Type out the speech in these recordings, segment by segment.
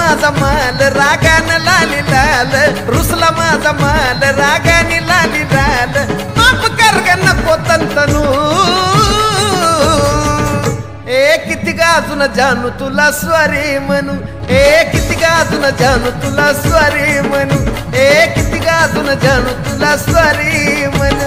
माझा माल रागाने लाली लाल, रुसला माझा माल रागाने लाली लाल, माफ कर ग नको तंतनू. किती गाजून जानू तुला स्वारी म्हणू, किती गाजून जानू तुला स्वारी म्हणू, किती गाजून जानू तुला स्वारी म्हणू.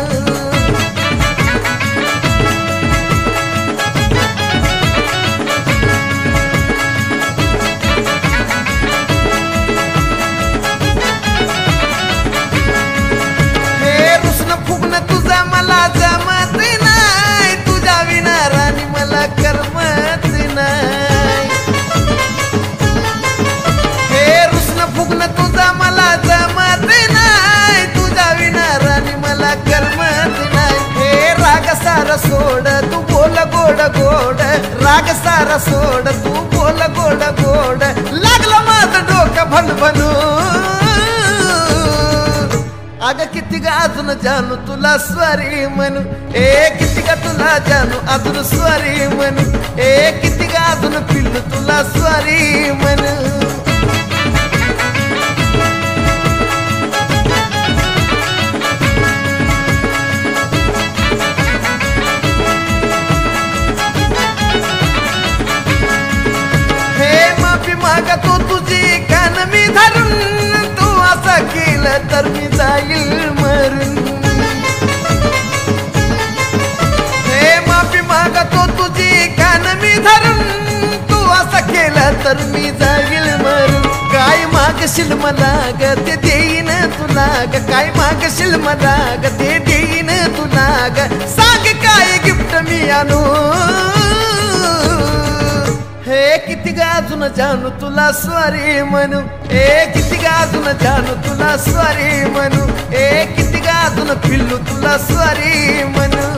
तुझा मला जमत नाही, तुझ्या विना राणी मला करमत नाही. हे रुसन फुगन तुझा मला जमत नाही, तुझ्या विना राणी मला करमत नाही. हे राग सारा सोड तू बोल गोड गोड, राग सारा सोड तू बोल गोड गोड, लागलं माझं डोकं भनभनू. अग किती ग अजून जानू तुला स्वारी म्हणू, किती ग तुला जानू अजून स्वारी म्हणू, किती ग अजून पिल्लू तुला स्वारी म्हणू. हे माफी मागतो तुझी कान मी धरून, तू असं केलं तर मी जाईल मरून. हे माफी मागतो तुझी कान मी धरून, तू असं केलं तर मी जाईल मरून. काय मागशील मला ग ते देईन तुला ग, काय मागशील मला ग ते देईन तुला ग, सांग काय गिफ्ट मी आणू. हे किती गाजून जानू तुला स्वारी म्हणू, किती गाजून जानू तुला स्वारी म्हणू, किती गाजून पिल्लू तुला स्वारी म्हणू.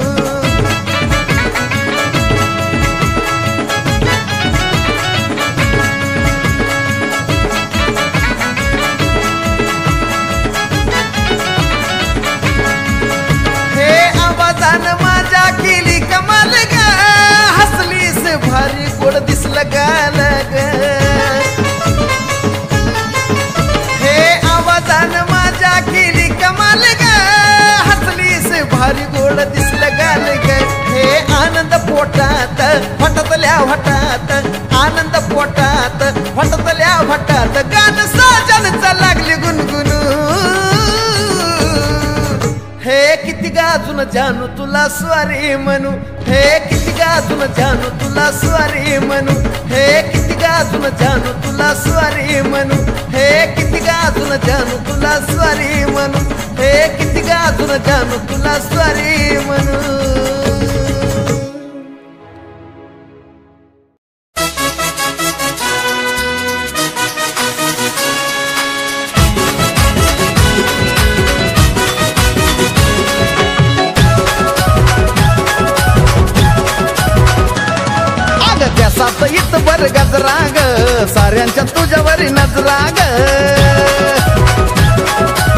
हे आवाजानं माझ्या केली कमाल ग, हसलीस भारी गोड दिसलं गाल ग. हे आवाजानं माझ्या केली कमाल ग, हसलीस भारी गोड दिसलं गाल ग. हे आनंद पोटात फटतल्या फटात, आनंद पोटात फटतल्या फटात, गाणं साजनचं लागली गुणगुनू. हे किती गाजून जानू तुला स्वारी म्हणू, किती गाजून जानू तुला स्वारी म्हणू, किती गाजून जानू तुला स्वारी म्हणू, किती गाजून जानू तुला स्वारी म्हणू, किती गाजून जानू तुला स्वारी म्हणू. त्यासात इतभर गजरा ग, साऱ्यांच्या तुझ्यावरी नजरा ग.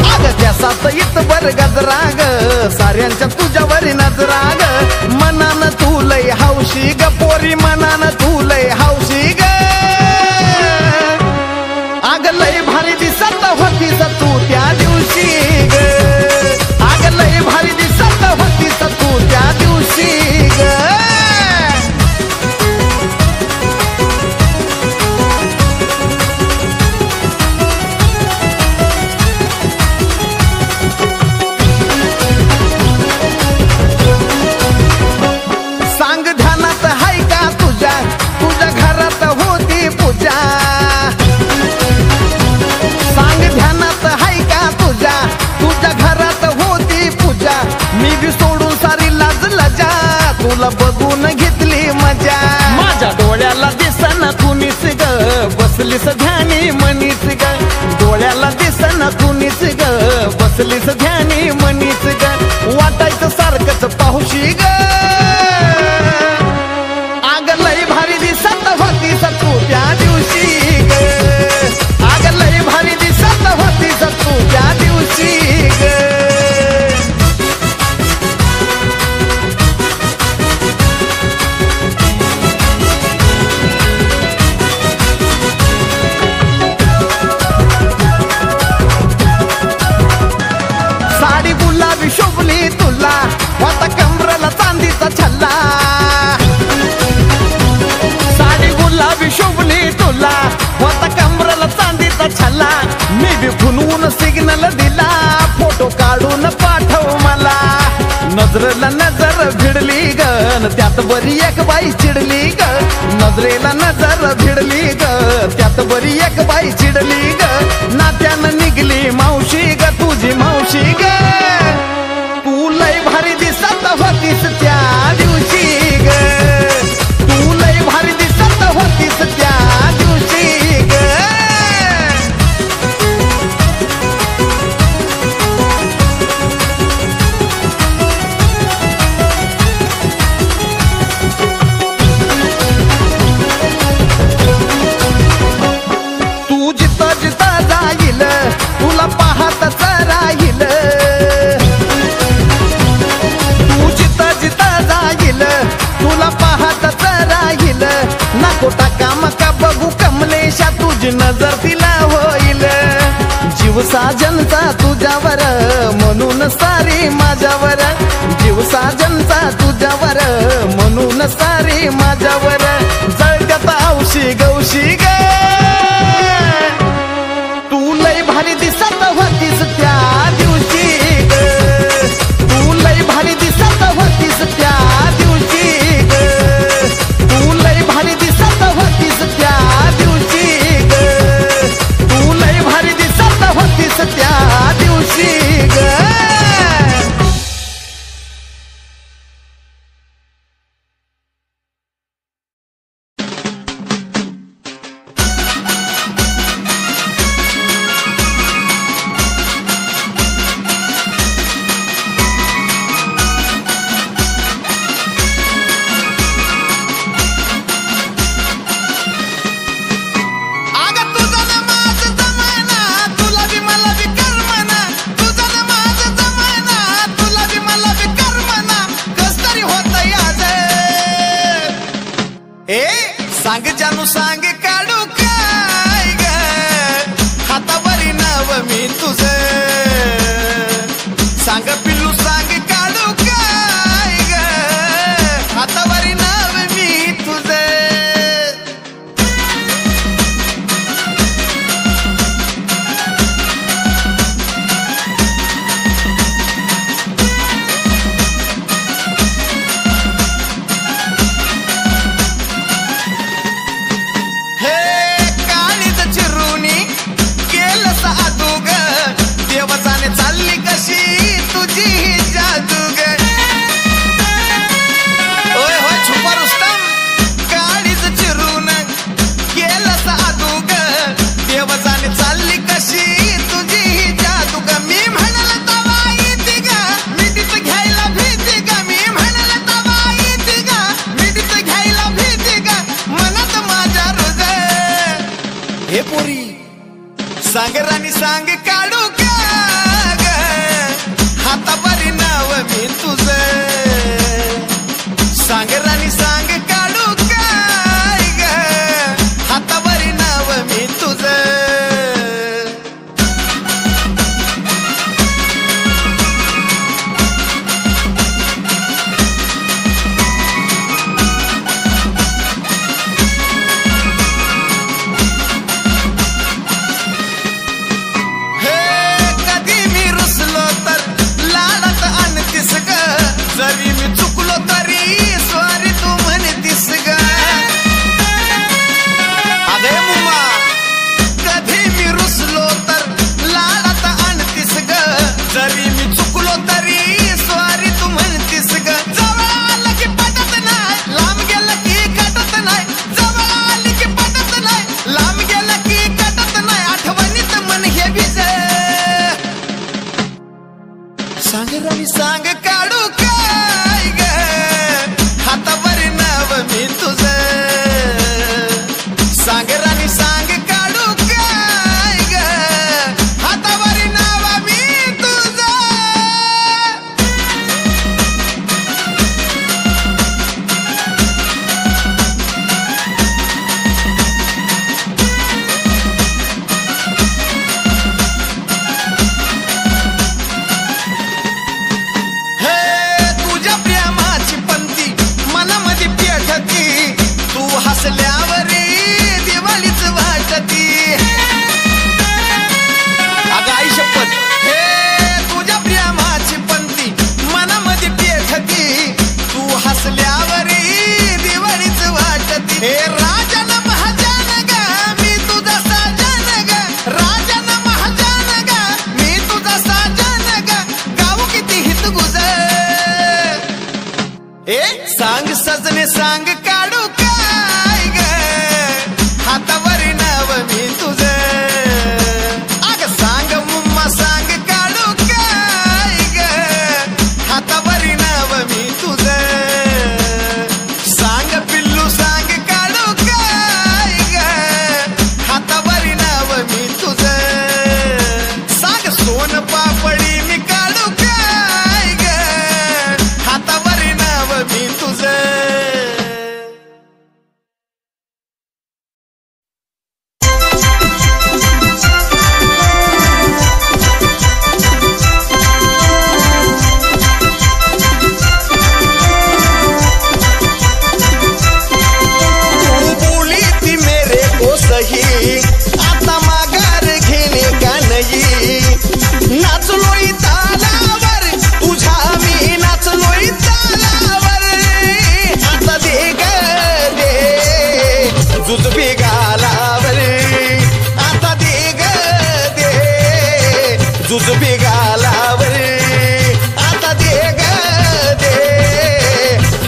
अग त्यासात इतभर गजरा ग, साऱ्यांच्या तुझ्यावरी नजरा ग. मनानं तू लय हौशी ग पोरी, मनानं तू लय हौशी ग. अग लय भारी दिसत होतीस तू त्या दिवशी ग, अग लय भारी दिसत होतीस तू त्या दिवशी ग. तुला बघून घेतली मजा, माझ्या डोळ्याला दिसना कुणीच ग, बसलीस ध्यानी मनीच ग. डोळ्याला दिसना कुणीच ग, बसलीस ध्यानी मनीच ग. वाटायचं सारखंच पाहुशी ग. आग लय भारी दिसत होतीस तू त्या दिवशी ग, आग लय भारी दिसत होतीस तू त्या दिवशी ग. नजरेला नजर भिडली ग त्यात बरी एक बाई चिडली ग नजरेला नजर भिडली ग त्यात बरी एक बाई चिडली ग नात्यानं निघली मावशी ग तुझी मावशी ग तू लय भारी दिसत होतीस त्या दिवशी ग तू लय भारी दिसत होतीस त्या दिवशी ग तू जिथं जिथं जाईल तुला पाहतच राहील तू जिथं जिथं जाईल तुला पाहतच राहील नको टाका मका बघू कमलेशा तुझी नजर तिला होईल जीव साजनचा तुझ्यावर म्हणून सारी माझ्यावर जीव साजनचा तुझ्यावर म्हणून सारी माझ्यावर जळकत औशी गौशी ग तू लय भारी दिसत होतीस त्या दिवशी ग तू लय भारी दिसत होतीस त्या दिवशी ग तू लय भारी दिसत होतीस त्या दिवशी ग तू लय भारी दिसत होतीस त्या दिवशी ग सांग जानू सांग काढू काय ग हातावरी नाव मी तुझं सांग पिल्लू सांग काढू काय ग हातावरी नाव मी तुझं चालली कशी तुझी जादू ग ओय होय छुपा रुस्तम काळीच चिरून गेलं साधू ग देवजाने चालली कशी तुझी जादू ग मी म्हणाल तवा येते ग मिठीत घ्यायला भीती ग मी म्हणाल तवा येते ग मिठीत घ्यायला भीती ग मनात माझ्या हृदय हे पोरी सांग राणी सांग काढू हातावरी नाव मी तुझं सांग राणी सांग काढू काय ग हातावरी नाव मी तुझं जरी मी चुकलो तरी स्वारी तू म्हणतीस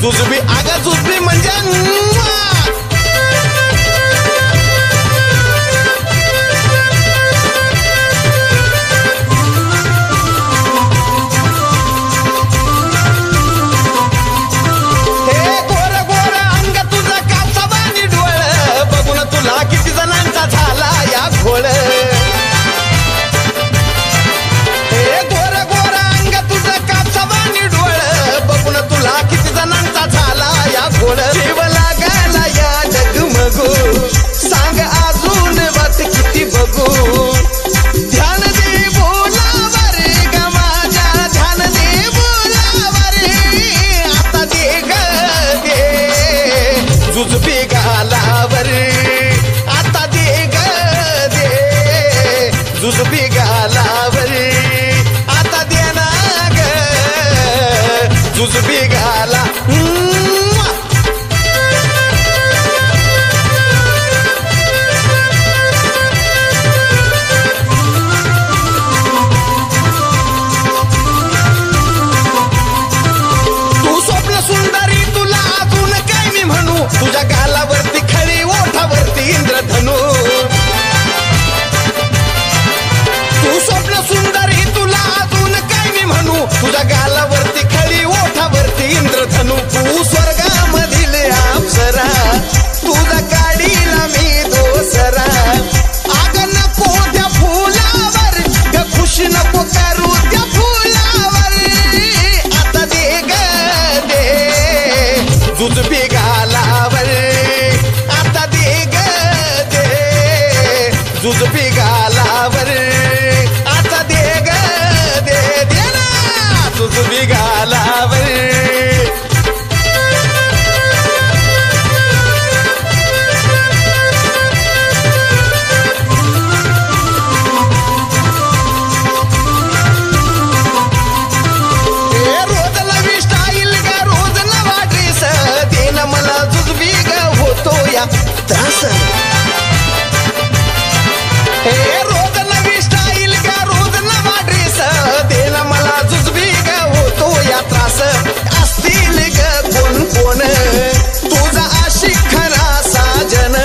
जुजबी आगा जुजबी म्हणजे जीव लागायला या डगमगू सांग अजून बात किती बघू ध्यान दे बोलावर ग माझ्या ध्यान दे बोलावर आता दे ग दे जुजबी गालावर आता दे ग दे जुजबी गालावर आता दे ना ग जुजबी गाला तुझ्या गालावरती खळी ओठावरती इंद्रधनु तू स्वप्न सुंदरी तुला अजून काय मी म्हणू तुझ्या गालावरती खळी ओठावरती इंद्रधनु तू स्वर्गामधील अप्सरा तुझ्या गाडीला मी दोसरा आग नको त्या फुलावर ग खुशी नको करू त्या फुलावर आता दे ग दे जुजबी गालावर आता दे ग दे जुजबी गालावर आता दे ग दे दे ना जुजबी गालावर त्रास हे रोज नवी स्टाईल ग रोज नवा ड्रेस देला मला जुजबी ग होतो या त्रास असतील ग कोण कोण तुझा आशिक खरा साजन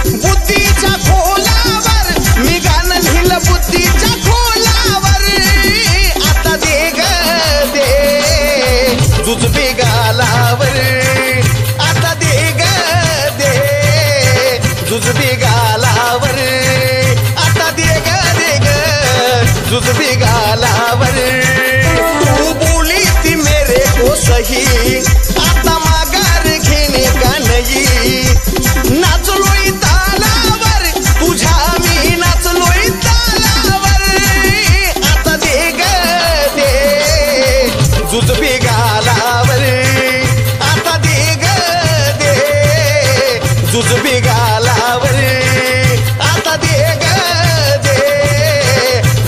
बुद्धीच्या खोलावर मी गाणं लिहिलं बुद्धीच्या खोलावर आता दे ग दे जुजबी गालावर आता दे ग जुजबी गालावर आता दे ग जुजबी गालावर तू बोली ती मेरे को सही आता माघार घेणे का नाही नाचलोय तालावर तुझ्या मी नाचलोय तालावर आता दे ग दे जुजबी गालावर आता दे ग दे जुजबी गालावर आता दे ग दे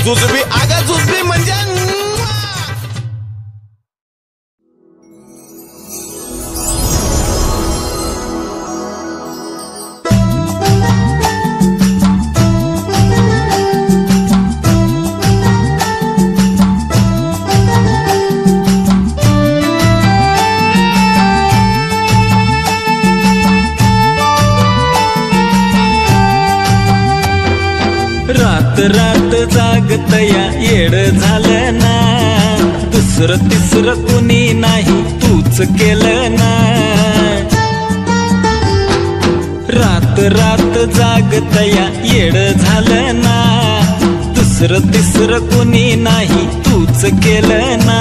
जुजबी आगा जुजबी म्हणजे रात जागतया येड झालं ना दुसरं तिसरं कुणी नाही तूच केलं ना रात जागतया येड झालं ना दुसरं तिसरं कुणी नाही तूच केलं ना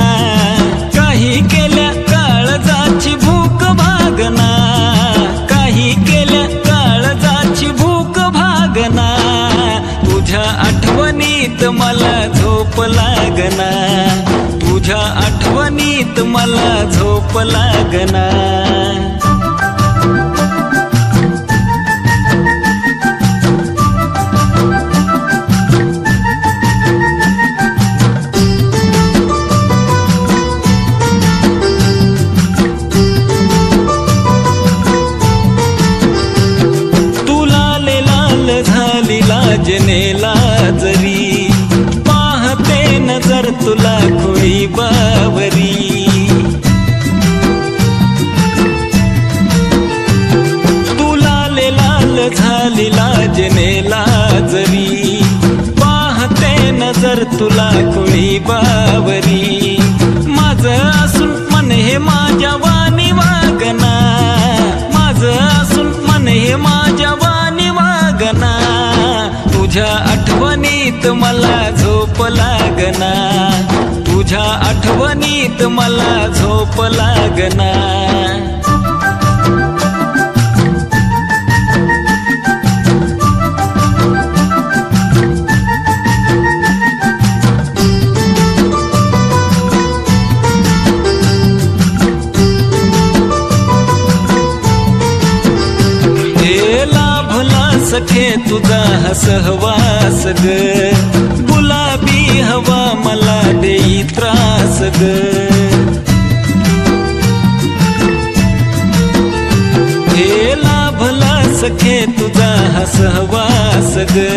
काही केल्या काळजाची भूक भागना काही केल्या काळजाची भूक भागना तुझ्या आठवणीत मला झोप लागना तुझ्या आठवणीत मला झोप लागना लाजनेला जरी पाहते नजर तुला खोळी बावरी योजनेला जरी पाहते नजर तुला कोळी बावरी माझं असून मन हे माझ्या वाणी वागना माझं असून मन हे माझ्या वाणी वागना तुझ्या आठवणीत मला झोप लागना तुझ्या आठवणीत मला झोप लागना सखे तुझा सहवास ग गुलाबी हवा मला देई त्रास ग हे लाभला सखे तुझा सहवास ग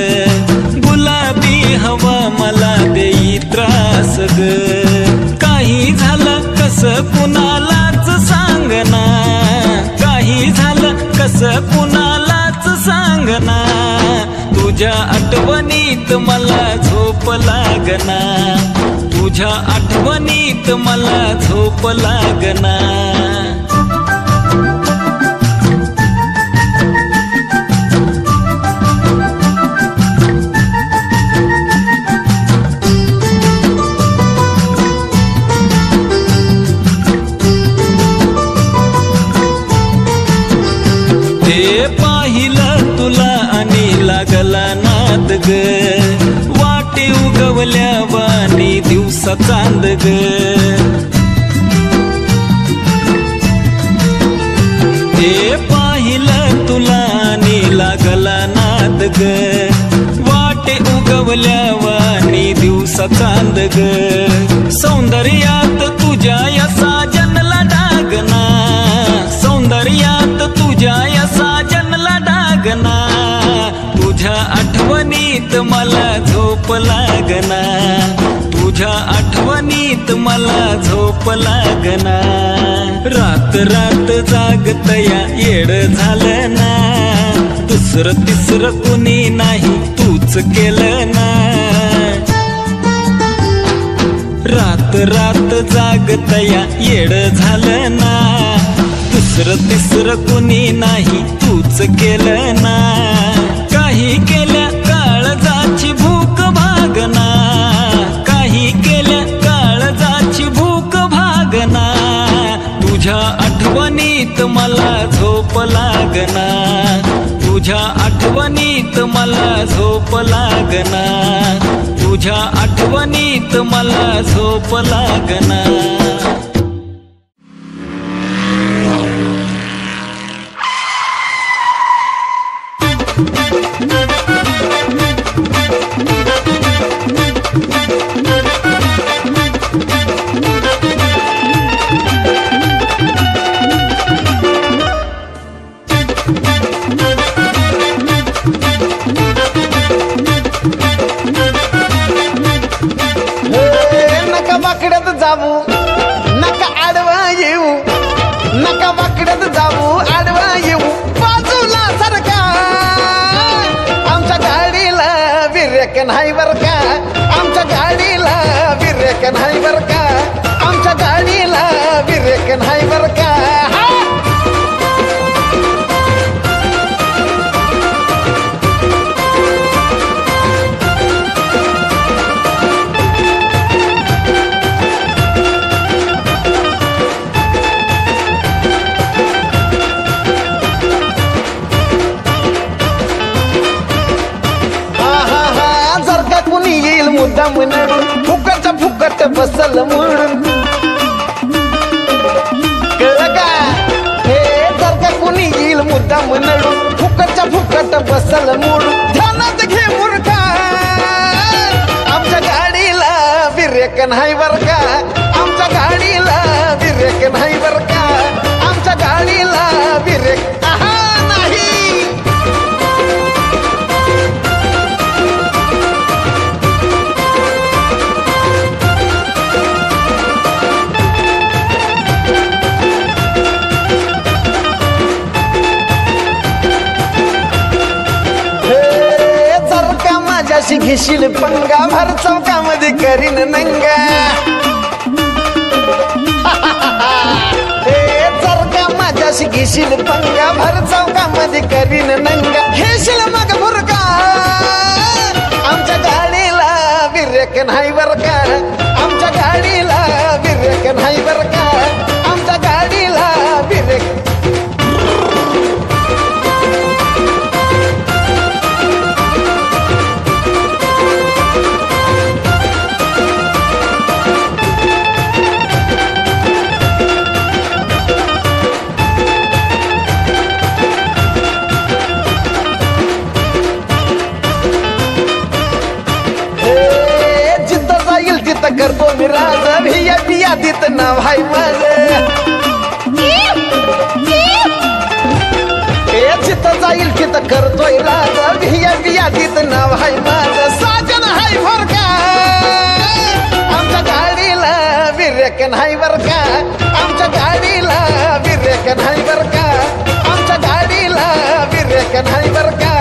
गुलाबी हवा मला देई त्रास ग काही झालं कसं कुणालाच सांगना काही झालं कसं कुणालाच सांगना तुझ्या आठवणीत मला झोप लागना तुझ्या आठवणीत मला झोप लागना हे पाहिलं तुला आणि लागला नाद ग वाटे उगवल्या वाणी दिवसा चांद ग हे पाहिलं तुला आणि लागला नाद ग वाटे उगवल्या वाणी दिवसा चांद ग सौंदर्यात तुझ्या या साजनला डागना सौंदर्यात तुझ्या या साजनला डागना तुझ्या आठवणीत मला झोप लागना तुझ्या आठवणीत मला झोप लागना रात रात जागतया येड झालं ना दुसरं तिसरं कुणी नाही तूच केलं ना रात रात जागतया येड झालं ना दुसरं तिसरं कुणी नाही तूच केलं ना काही केल्या काळजाची भूक भागना काही केल्या काळजाची भूक भागना तुझ्या आठवणीत मला झोप लागना तुझ्या आठवणीत मला झोप लागना तुझ्या आठवणीत मला झोप लागना नका वाकड्यात जाऊ नका आडवा येऊ नका वाकड्यात जाऊ आडवा येऊ बाजूला सरका आमच्या गाडीला विरेक नाही बर का आमच्या गाडीला विरेक नाही बर का आमच्या गाडीला विरेक नाही बर का मुद्दाम नडून फुकटच्या फुकट बसल म्हणून कळलं का हे जर का कुणी येईल मुद्दाम नडून फुकटच्या फुकट बसल म्हणून ध्यानात घे मूर्खा आमच्या गाडीला विरेक नाही बर का आमच्या गाडीला विरेक नाही बर का आमच्या गाडीला विरेक नाही माझ्याशी घेशील पंगा भर चौकामध्ये करीन नंगा जर का माझ्याशी घेशील पंगा भर चौकामध्ये करीन नंगा घेशील मग बुरका आमच्या गाडीला विरेक नाही बर का आमच्या गाडीला विरेक नाही बर का आमच्या गाडीला विरेक करतो मी राज भिया बिया देत नाव हाय माझं जिथं जाईल तिथं करतोय राज भिया बिया देत नाव हाय माझं साजन हाय बर का आमच्या गाडीला विरेक नाही बर का आमच्या गाडीला विरेक नाही बर का आमच्या गाडीला विरेक नाही बर का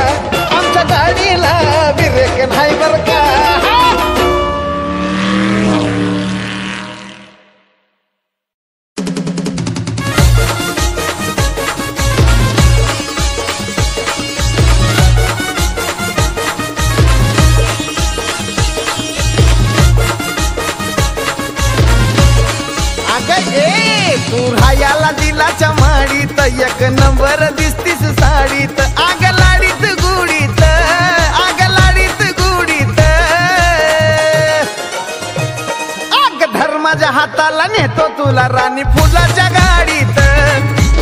आमच्या गाडीला विरेक नाही बर का तू रायाला दिलाच्या माडीत एक नंबर दिसतीस साडीत आग लाडीत गुडीत आग लाडीत गुडीत आग धर्माच्या हाताला नेतो तुला राणी फुलाच्या गाडीत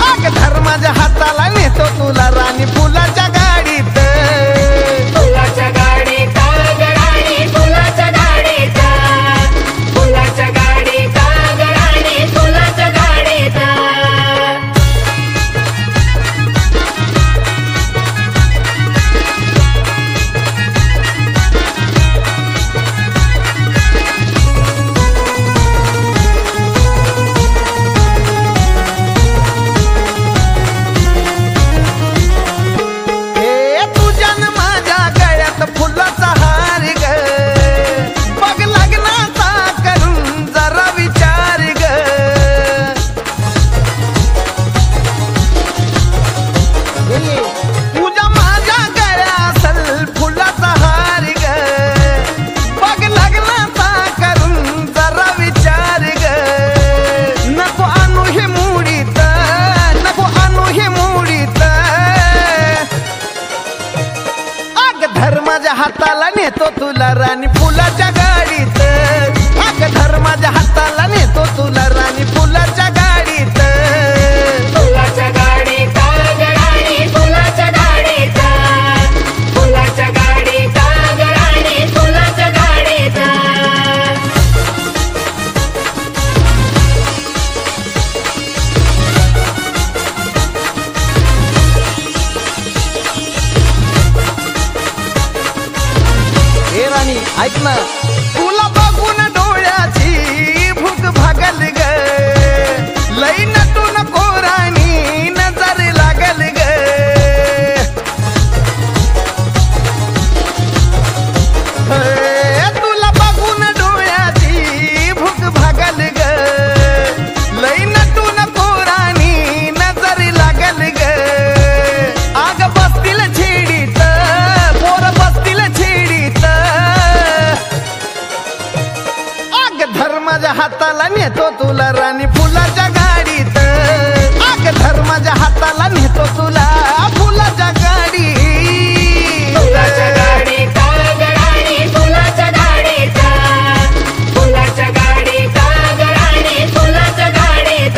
आग धर्माच्या हाताला नेतो तुला राणी फुलाच्या गाडीत फुलाच्या गाडीत राणी फुलाच्या गाडीत फुलाच्या गाडीत राणी फुलाच्या गाडीत धर्माच्या हाताला नेतो तुला राणी फुलाच्या गाडीत आग धर्माच्या हाताला नेतो तुला राणी फुलाच्या गाडीत फुलाच्या गाडीत राणी फुलाच्या गाडीत फुलाच्या गाडीत राणी फुलाच्या गाडीत राणी ऐक ना तुला बघून डोळ्याची भूक भागल ग लई नटून कोराणी नजर लागल ग तुला बघून डोळ्याची भूक भागल ग लई नटून कोराणी नजर लागल ग आग बसतील छेडीत पोर बसतील छेडीत धर्माच्या हाताला नेतो तुला राणी फुलाच्या गाडीत आग धर्माच्या हाताला नेतो तुला फुलाच्या गाडीत फुलाच्या गाडीत राणी फुलाच्या गाडीत फुलाच्या गाडीत राणी फुलाच्या गाडीत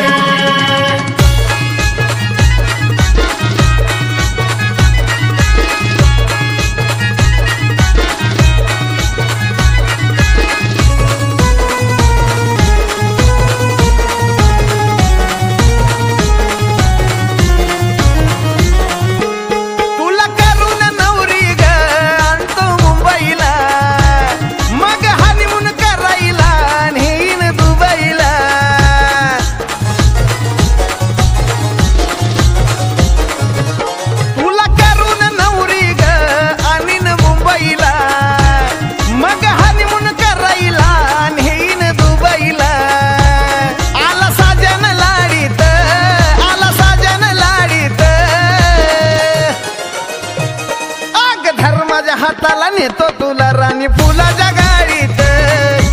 नेतो तुला राणी फुलाच्या गाडीत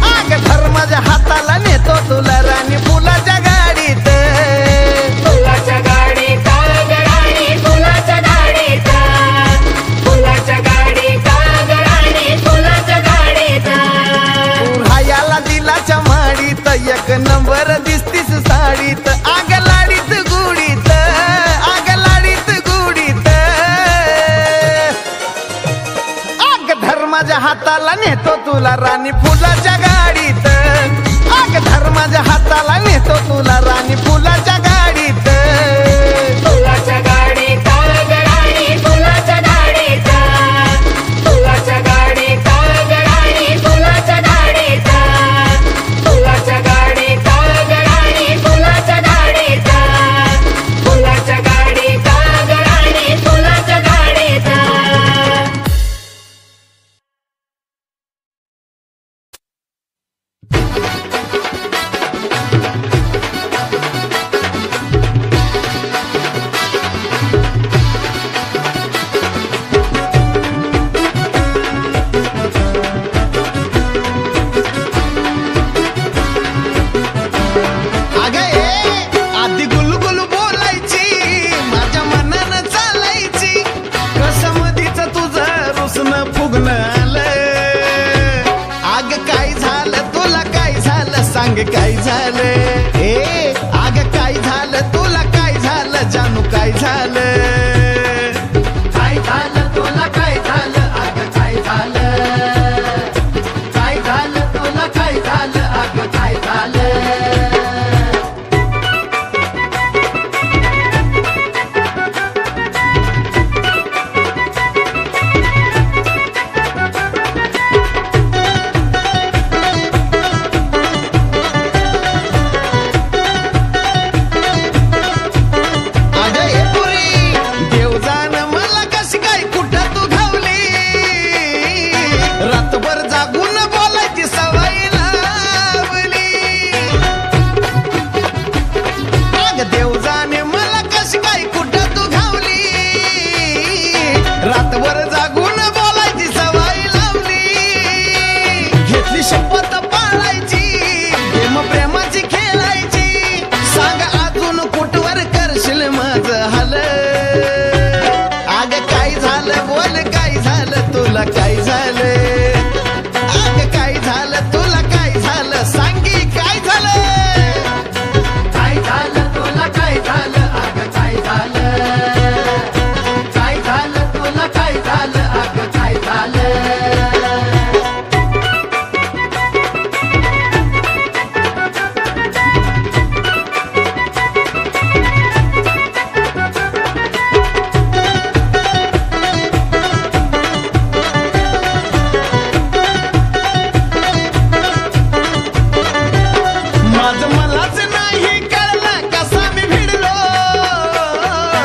आग धर्माच्या हाताला नेतो तुला राणी फुलाच्या गाडीत फुलाच्या गाडीत ग राणी फुलाच्या गाडीत फुलाच्या गाडीत ग राणी फुलाच्या गाडीत रायाला दिलाच्या माडीत एक नंबर दिसतीस साडीत आग लाडीत गुडीत आग लाडीत गुडीत आग धर्माच्या हाताला नेतो तुला राणी फुलाच्या गाडीत आग धर्माच्या हाताला नेतो तुला राणी फुलाच्या गाडीत फुलाच्या गाडीत ग राणी फुलाच्या गाडीत फुलाच्या गाडीत ग राणी फुलाच्या गाडीत फुलाच्या गाडीत ग राणी फुलाच्या गाडीत फुलाच्या गाडीत ग राणी फुलाच्या गाडीत अगं आधी गुलगुल बोलायची माझ्या मनानं चालायची कसमधीच तुझं रुसणं फुगणं आलं आग काय झालं तुला काय झालं सांग काय झालं आग काय झालं तुला काय झालं जानू काय झालं काय झालं तुला काय झालं आग काय झालं काय झालं तुला काय झालं आग काय झालं रातभर जागून बोलायची सवय लावली अग देव जाणे मला कशी काय कुठं तू घावली रातभर जागून बोलायची सवय लावली घेतली शपथ पाळायची प्रेमाची खेळायची सांग अजून कुठवर करशील माझं हाल आग काय झालं बोल काय झालं तुला काय झालं आग काय झालं तुला काय झालं सांगी काय झालं काय झालं तुला काय झालं आग काय झालं काय झालं तुला काय झालं आग काय झालं माझं मलाच नाही कळलं कसा मी भिडलो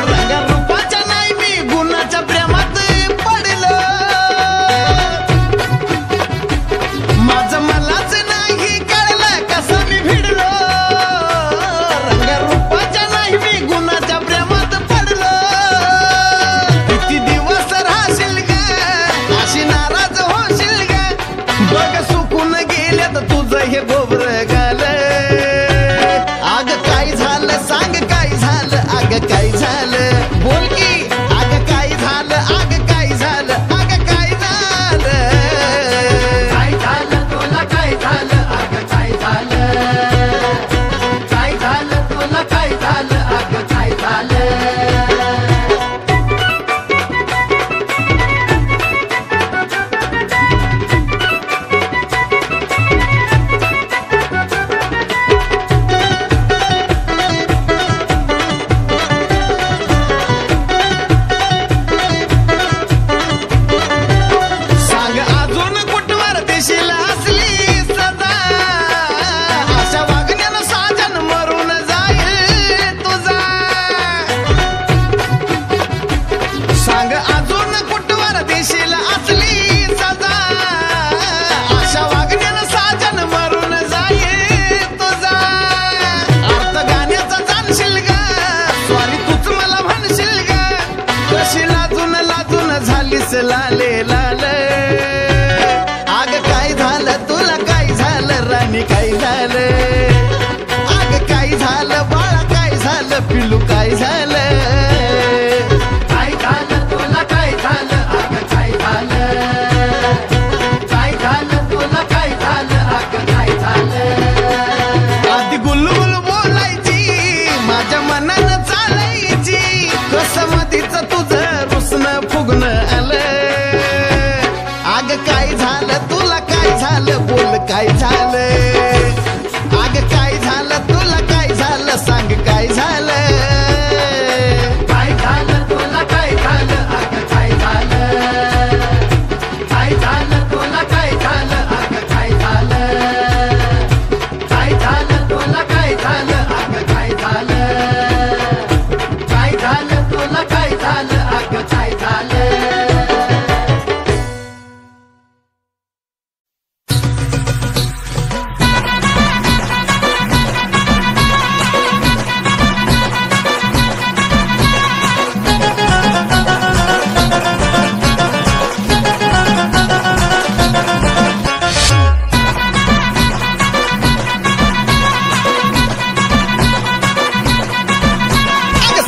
रंगा रूपाच्या नाही मी गुणाच्या प्रेमात पडलो माझं मलाच नाही कळलं कसा मी भिडलो रंगा रूपाच्या नाही मी गुणाच्या प्रेमात पडलो किती दिवस राहशील ग अशी नाराज होशील ग बघ सुकून गेल्यात तुझं हे गोबर गाल आग काय झालं सांग काय झालं आग काय झालं बोल की आग काय झालं आग काय झालं आग काय झालं काय झालं तुला काय झालं आग काय झालं काय झालं तुला काय झालं आग काय झालं सांग अजून कुठवर देशील असली सजा अशा वागण्यानं साजन मरून जाईल तुझा सांग अजून कुठवर देशील असली सजा अशा वागण्यानं साजन मरून जाईल तुझा अर्थ गाण्याचा जाणशील ग स्वारी तूच मला म्हणशील ग कशी लाजून लाजून झालीस लाले लाल पिल्लू काय झालं काय झालं तुला काय झालं अगं काय झालं काय झालं तुला काय झालं अगं काय झालं आधी गुलगुल बोलायची माझ्या मनानं चालायची कसं मधीच तुझं रुसणं फुगणं आलं आग काय झालं तुला काय झालं बोल काय झालं आग काय झालं तुला काय झालं सांग काय झालं काय झालं तुला काय झालं अगं काय झालं काय झालं तुला काय झालं अगं काय झालं काय झालं तुला काय झालं अगं काय झालं काय झालं तुला काय झालं अगं काय झालं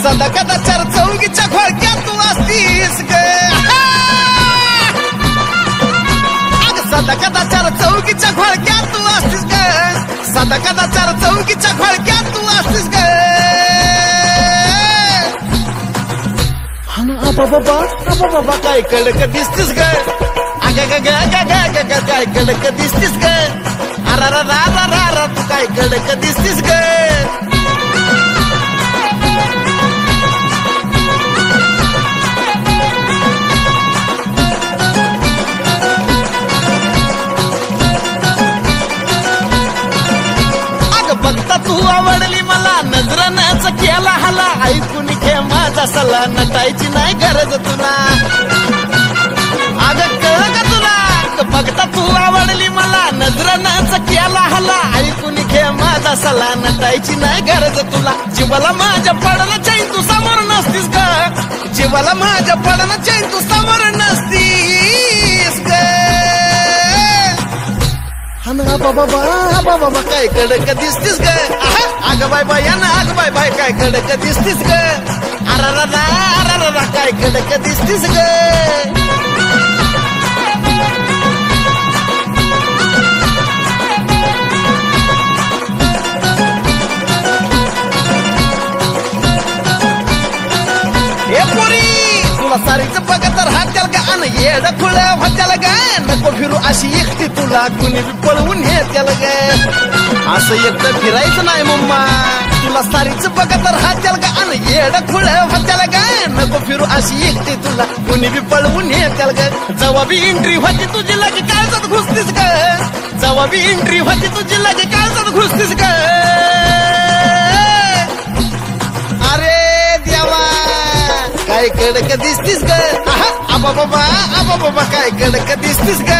सदा कदाचार चौकीच्या खोळक्यात तू असतीस ग अग सदा कदाचार चौकीच्या खोळक्यात तू असतीस ग सदा कदाचार चौकीच्या खोळक्यात तू असतीस ग बाबा काय कडक दिसतीस ग अग ग ग ग ग ग काय कडक दिसतीस ग अरा रा रा रा रा रा तू काय कडक दिसतीस ग तू आवडली मला नजरानच केला हला ऐकून घे माझा सल्ला नटायची नाही गरज तुला अगं कळलं का तुला बघता तू आवडली मला नजरानच केला हला ऐकून घे माझा सल्ला नटायची नाही गरज तुला जीवाला माझ्या पडला चैन तू समोर नसतीस ग जीवाला माझ्या पडला चैन तू समोर नसतीस ग बाबा काय कडक दिसतीस ग अग बाय बाय ना अग बाय बाय काय कडक दिसतीस ग अरा काय कडक दिसतीस ग तुला सारीच बघा तर हात का अन येड खुळ त्याला ग नको फिरू अशी एकटी तुला कुणी बी पळवून हे त्याला ग असं एकटं फिरायचं नाही मम्मा तुला सारीच बघा तर हात का अन येड खुळ त्याला ग नको फिरू अशी एकटी तुला कुणी बी पळवून हे त्याला ग जवाबी एंट्री होती तुझी लगे काळजात घुसतीस ग जवाबी एंट्री होती तुझी लगे काळजात घुसतीस ग अरे देवा काय कडक दिसतीस ग आबा बाबा काय कडक दिसतीस ग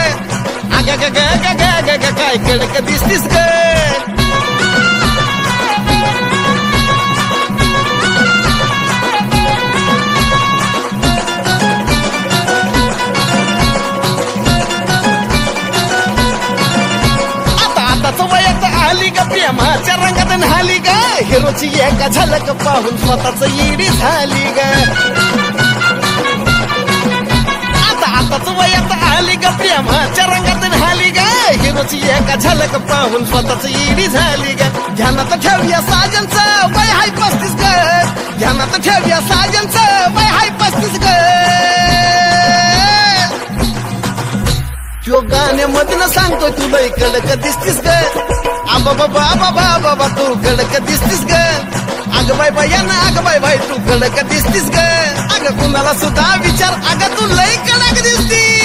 अग ग ग ग ग काय कडक दिसतीस ग आताच वयात आली ग प्रेमाच्या रंगात न्हाली ग हिरोची एका झलक पाहून स्वतःच येडी झाली ग आताच वयात आली ग प्रेमाच्या रंगात न्हाली ग हिरोची एका झलक पाहून स्वतःच येडी झाली ग ध्यानात ठेवूया साजनचं वय हाय 35 ग ध्यानात ठेवूया साजनचं वय हाय 35 ग तो गाण्यामधून सांगतोय तू लय कडक दिसतीस ग आबा बाबा तू कडक दिसतीस ग अग बाय बाय ना अग बाय बाय तू कडक दिसतीस ग अग कुणाला सुद्धा विचार अग तू लय कडक दिसतीस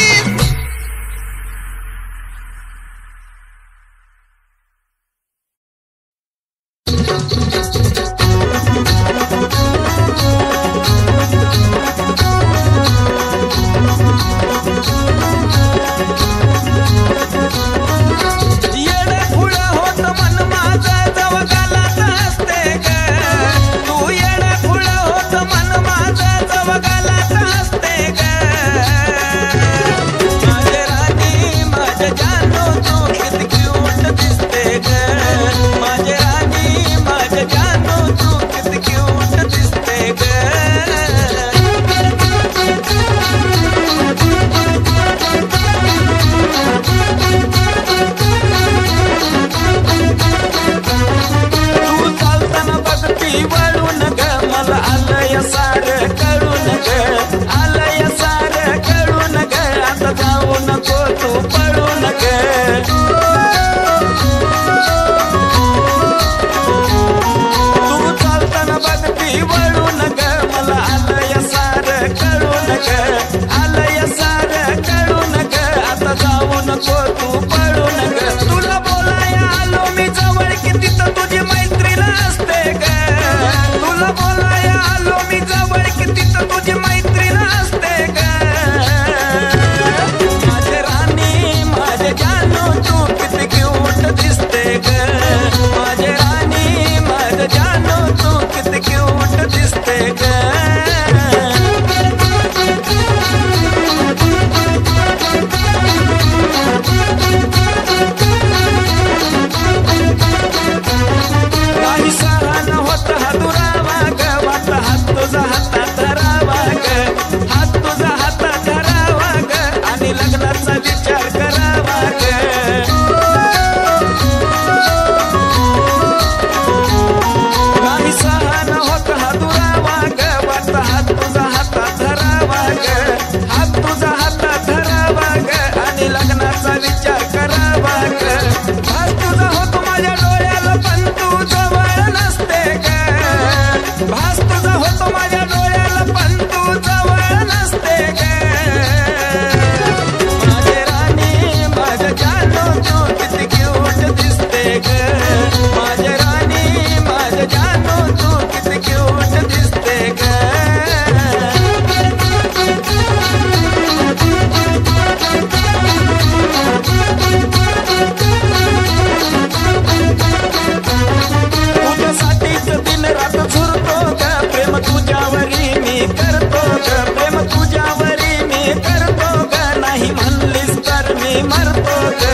नाही मरतो ग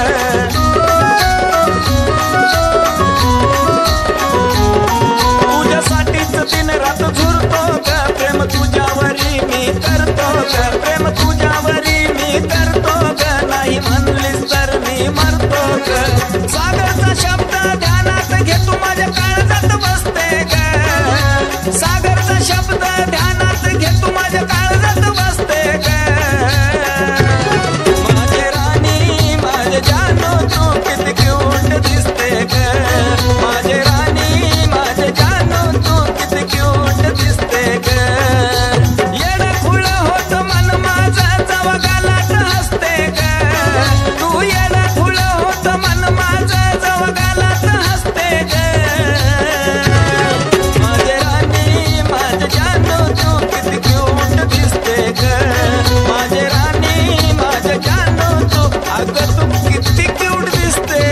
तुझ्यासाठीच दिन रात झुरतो ग प्रेम तुझ्यावरी मी करतो ग प्रेम तुझ्यावरी मी करतो ग नाही म्हणलीस तर मी मरतो ग सागरचा शब्द ध्यानात घे तू माझ्या काळजात बसते ग सागरचा शब्द ध्यानात घे तू माझ्या काळजात बसते ग माझे राणी माझे जानू तू किती क्यूट दिसते ग माझे राणी माझे जानू तू किती क्यूट दिसते ग येणं खुळं होत मन माझं जवा गालात हसते ग तू येणं खुळं होत मन माझं जवा गालात हसते ग माझे राणी माझे जानू तू किती क्यूट दिसते ग माझे राणी माझे जानू तू अगं तू किती क्यूट दिसते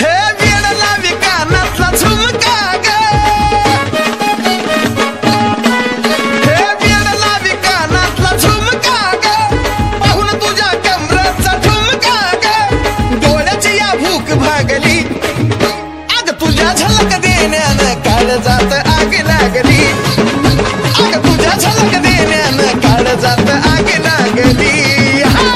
हे वेड लावी कानातला झुमका ग हे वेड लावी कानातला झुमका ग पाहून तुझ्या कमराचा ठुमका ग डोळ्याची या भूक भागली अग तुझ्या झलक देण्यानं काळजात आग लागली अग तुझ्या झलक देण्यानं काळजात आग लागली हा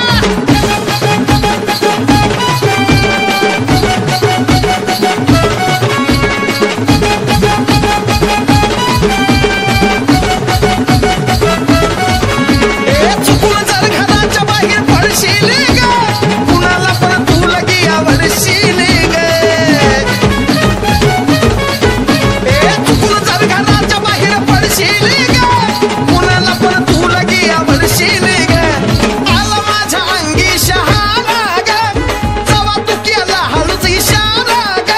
चुकून जर घराच्या बाहेर पडशील ग कुणाला पण तू लगी आवडशील ग चुकून जर घराच्या बाहेर पडशील ग कुणाला पण तू लगी आवडशील ग आला माझ्या अंगी शहारा ग जवा तू केला हळूच इशारा ग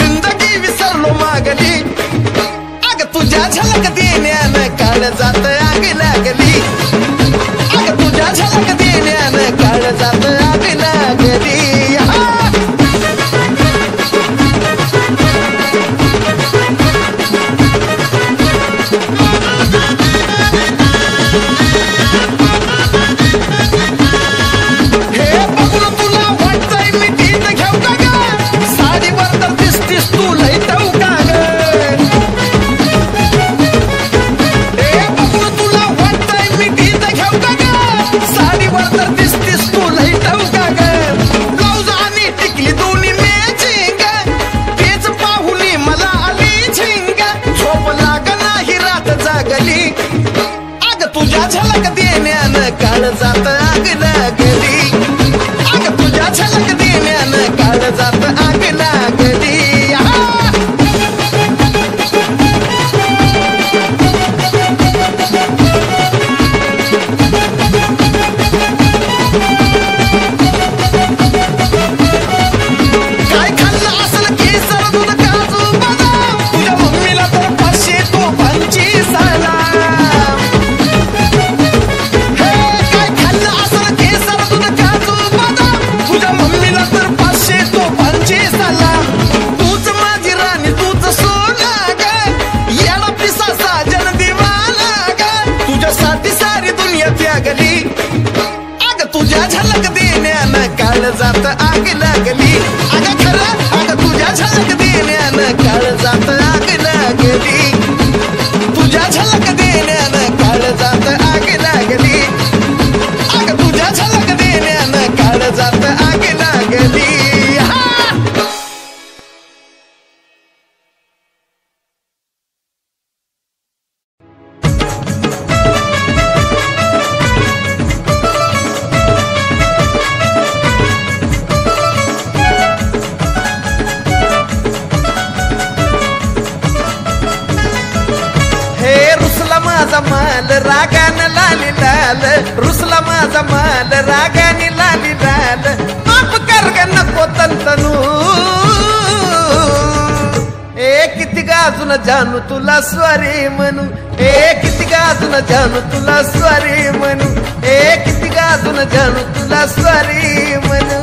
जिंदगी विसरलो मागली अग तुझ्या झलक देण्यानं काळजात आग लागली अग तुझ्या झलक देण्यानं काळजात आग लागली हा हे बघून तुला वाटतंय मी गीत घेऊ का ग साडीवर तर दिसतीस तू लई ठेवू का ग हे बघून तुला वाटतंय मी गीत घेऊ का ग साडीवर तर दिसतीस तू लई ठेवू का ग ब्लाऊज आणि टिकली दोन्ही मॅचिंग तेच पाहुनी मला आली झिंग झोप लाग नाही रात जागली अग तुझ्या झलक देण्यानं काळजात आग लागली अग तुझ्या झलक देण्यानं काळजात आग लागली हा काय खाल्लं असलं केसर दूध काजू बदाम तुझ्या मम्मीला तर 500 तोफांची सलाम हे काय खाल्लं असलं केसर दूध काजू बदाम तुझ्या मम्मीला तर 500 तोफांची सलाम तूच माझी राणी तूच सोना ग याला पिसा साजन दिवाला ग तुझ्यासाठी सारी दुनिया त्यागली अग तुझ्या झलक देण्यानं काळजात आग लागली अग खरं अग तुझ्या झलक देण्यानं काळजात आग लागली तुझ्या झलक देण्यानं काळजात आग लागली अग तुझ्या झलक देण्यानं काळजात आग लागली हा माझा माल रागानं लाली लाल रुसला माझा माल रागाने लाली लाल माफ कर ग नको तंतनू किती गाजून जानू तुला स्वारी म्हणू किती गाजून जानू तुला स्वारी म्हणू किती गाजून जानू तुला स्वारी म्हणू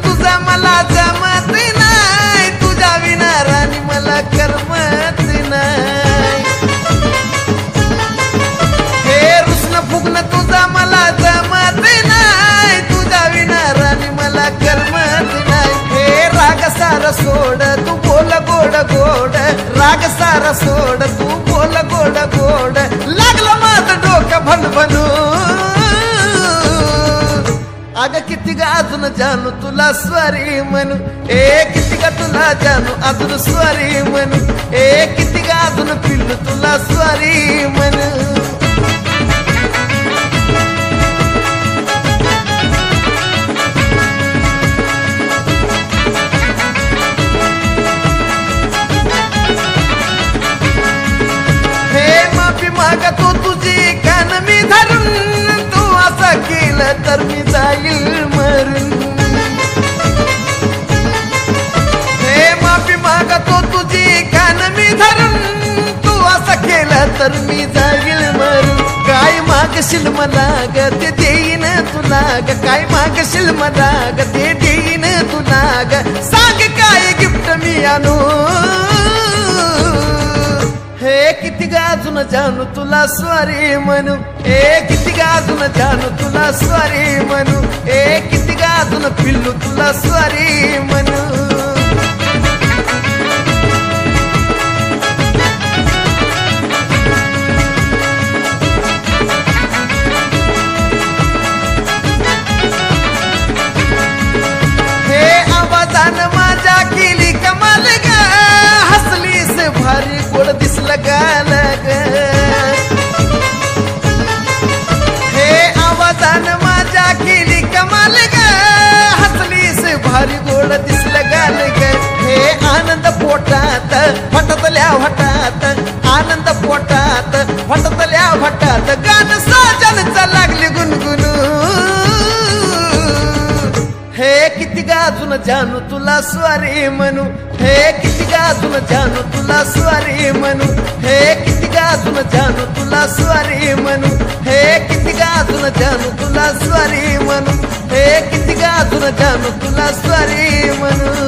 तुझा मला जमत नाही तुझ्या विना राणी मला करमत नाही हे रुसन फुगणं तुझा मला जमत नाही तुझ्या विना राणी मला करमत नाही हे राग सारा सोड तू बोल गोड गोड राग सारा सोड तू बोल गोड गोड लागलं माझं डोकं भनभनू अगं किती गा अजून जानू तुला स्वारी म्हणू किती गा तुला जानू अजून स्वारी म्हणू किती गा अजून पिल्लू तुला स्वारी म्हणू हे माफी मागतो तुझी कान मी धरून तू असं केलं तर मी जाईल मरून हे माफी मागतो तुझी कान मी धरून तू असं केलं तर मी जाईल मरून काय मागशील मला ग ते देईन तुला ग काय मागशील मला ग ते देईन तुला ग सांग काय गिफ्ट मी आणू हे किती गाजून जानू तुला स्वारी म्हणू किती गाजून जानू तुला स्वारी म्हणू किती गाजून पिल्लू तुला स्वारी म्हणू हे आवाजानं माझ्या केली कमाल ग हसलीस भारी गोड दिसलं गाल ग हे आवाजानं माझ्या केली कमाल ग हसलीस भारी गोड दिसलं गाल ग हे आनंद पोटात फटतल्या फटात आनंद पोटात फटतल्या फटात गाणं साजनचं लागली गुणगुनू हे किती गाजून जानू तुला स्वारी म्हणू किती गाजून जानू तुला स्वारी म्हणू किती गाजून जानू तुला स्वारी म्हणू किती गाजून जानू तुला स्वारी म्हणू किती गाजून जानू तुला स्वारी म्हणू